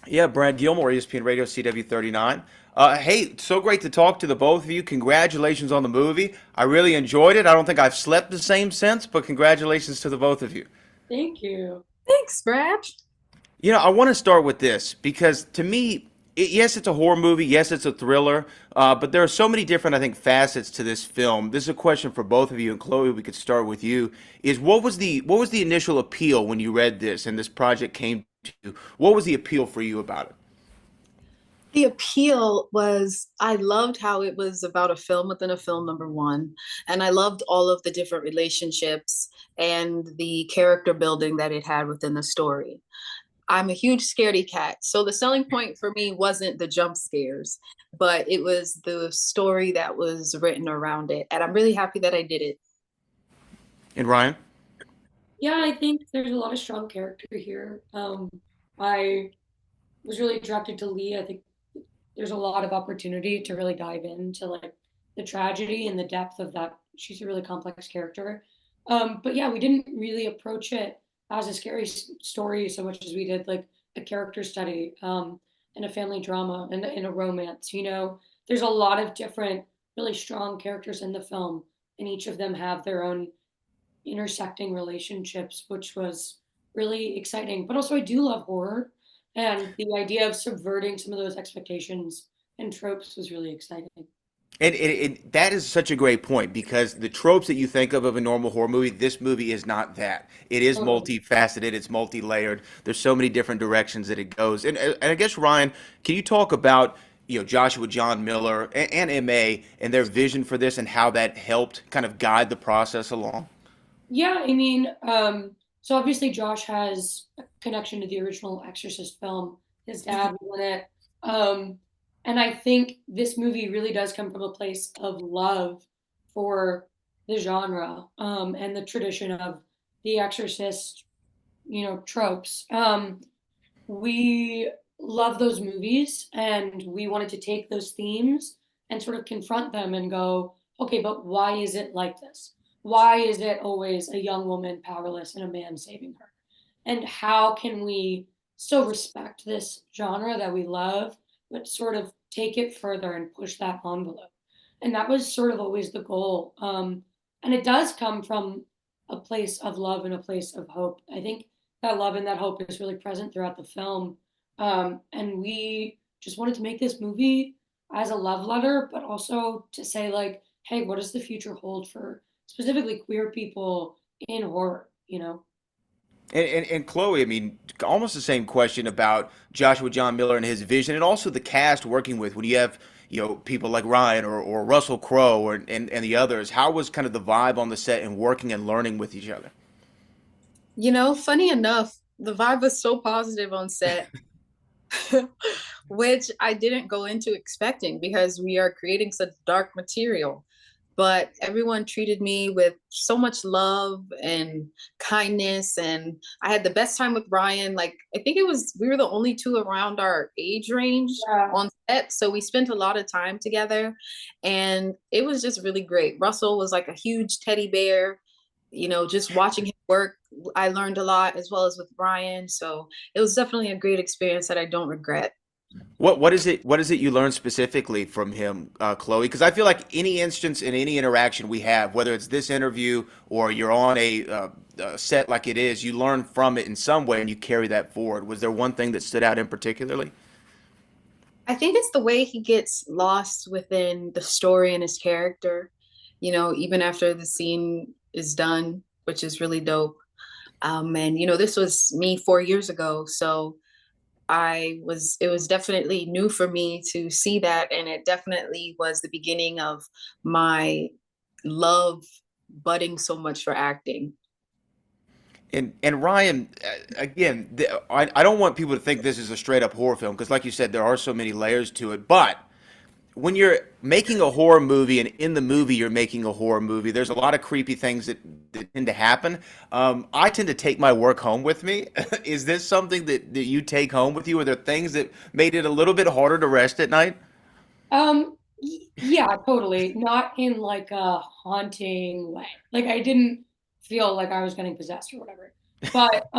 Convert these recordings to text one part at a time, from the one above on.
Yeah, Brad Gilmore, ESPN Radio, CW39. Hey, so great to talk to the both of you. Congratulations on the movie. I really enjoyed it. I don't think I've slept the same since, but congratulations to the both of you. Thank you. Thanks, Brad. I want to start with this because to me, yes, it's a horror movie. Yes, it's a thriller. But there are so many different, I think, facets to this film. This is a question for both of you, and Chloe, we could start with you. Is what was the initial appeal when you read this and this project came to you? What was the appeal for you about it? The appeal was I loved how it was about a film within a film, number one. And I loved all of the different relationships and the character building that it had within the story. I'm a huge scaredy cat. So the selling point for me wasn't the jump scares, but it was the story that was written around it. And I'm really happy that I did it. And Ryan? Yeah, I think there's a lot of strong character here. I was really attracted to Lee. I think there's a lot of opportunity to really dive into like the tragedy and the depth of that. She's a really complex character. But yeah, we didn't really approach it as a scary story so much as we did like a character study, and a family drama and a romance. There's a lot of different really strong characters in the film, and each of them have their own intersecting relationships, which was really exciting. But also, I do love horror, and the idea of subverting some of those expectations and tropes was really exciting. And that is such a great point because the tropes that you think of a normal horror movie, this movie is not that. It is Totally. multifaceted, it's multi-layered. There's so many different directions that it goes. And I guess Ryan, can you talk about Joshua John Miller and MA and their vision for this and how that helped kind of guide the process along? Yeah, I mean, so obviously Josh has a connection to the original Exorcist film. His dad was in it. Um, and I think this movie really does come from a place of love for the genre, and the tradition of the Exorcist, tropes. We love those movies, and we wanted to take those themes and sort of confront them and go, okay, but why is it like this? Why is it always a young woman powerless and a man saving her? And how can we still respect this genre that we love, but sort of take it further and push that envelope? And that was sort of always the goal. And it does come from a place of love and a place of hope. I think that love and that hope is really present throughout the film. And we just wanted to make this movie as a love letter, but also to say, like, hey, what does the future hold for specifically queer people in horror, you know? And Chloe, I mean, almost the same question about Joshua John Miller and his vision, and also the cast working with when you have people like Ryan or Russell Crowe and the others. How was kind of the vibe on the set and working and learning with each other? Funny enough, the vibe was so positive on set, which I didn't go into expecting because we are creating such dark material. But everyone treated me with so much love and kindness. And I had the best time with Ryan. Like, I think we were the only two around our age range Yeah. on set. So we spent a lot of time together. And it was just really great. Russell was like a huge teddy bear. Just watching him work, I learned a lot as well as with Ryan. So it was definitely a great experience that I don't regret. What is it you learned specifically from him, Chloe? Because I feel like any instance in any interaction we have, whether it's this interview or you're on a set like it is, you learn from it in some way and you carry that forward. Was there one thing that stood out in particularly? I think it's the way he gets lost within the story and his character, even after the scene is done, which is really dope. And this was me 4 years ago, so it was definitely new for me to see that, and it definitely was the beginning of my love budding so much for acting. And Ryan, again, I don't want people to think this is a straight up horror film because, like you said, there are so many layers to it. But when you're making a horror movie and in the movie you're making a horror movie, there's a lot of creepy things that tend to happen. I tend to take my work home with me. Is this something that you take home with you? Are there things that made it a little bit harder to rest at night? Yeah, totally. Not in like a haunting way. Like I didn't feel like I was getting possessed or whatever. But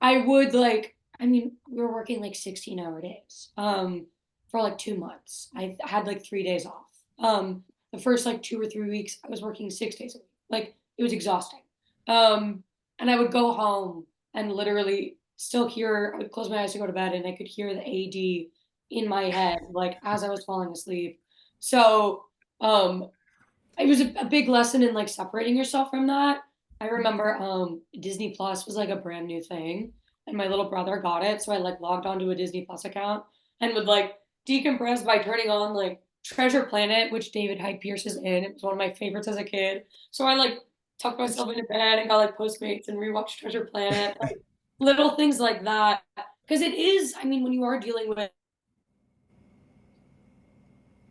I would like I mean, we were working like 16-hour days for like 2 months. I had like 3 days off. The first like 2 or 3 weeks, I was working 6 days a week. Like it was exhausting. And I would go home and literally still hear, I would close my eyes to go to bed and I could hear the AD in my head, like as I was falling asleep. So um, it was a big lesson in like separating yourself from that. I remember Disney Plus was like a brand new thing and my little brother got it, so I like logged onto a Disney Plus account and would like decompress by turning on like Treasure Planet, which David Hyde Pierce is in. It was one of my favorites as a kid. So I like tucked myself into bed and got like Postmates and rewatched Treasure Planet, like little things like that. Because it is, I mean, when you are dealing with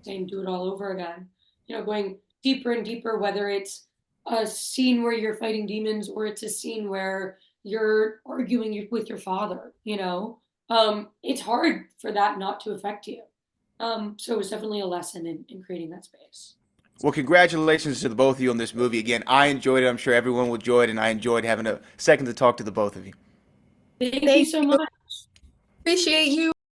and do it all over again. Going deeper and deeper, whether it's a scene where you're fighting demons or it's a scene where you're arguing with your father, it's hard for that not to affect you. So it was definitely a lesson in creating that space. Well, congratulations to the both of you on this movie. Again, I enjoyed it. I'm sure everyone will enjoy it, and I enjoyed having a second to talk to the both of you. Thank you Thank so you. much. Appreciate you.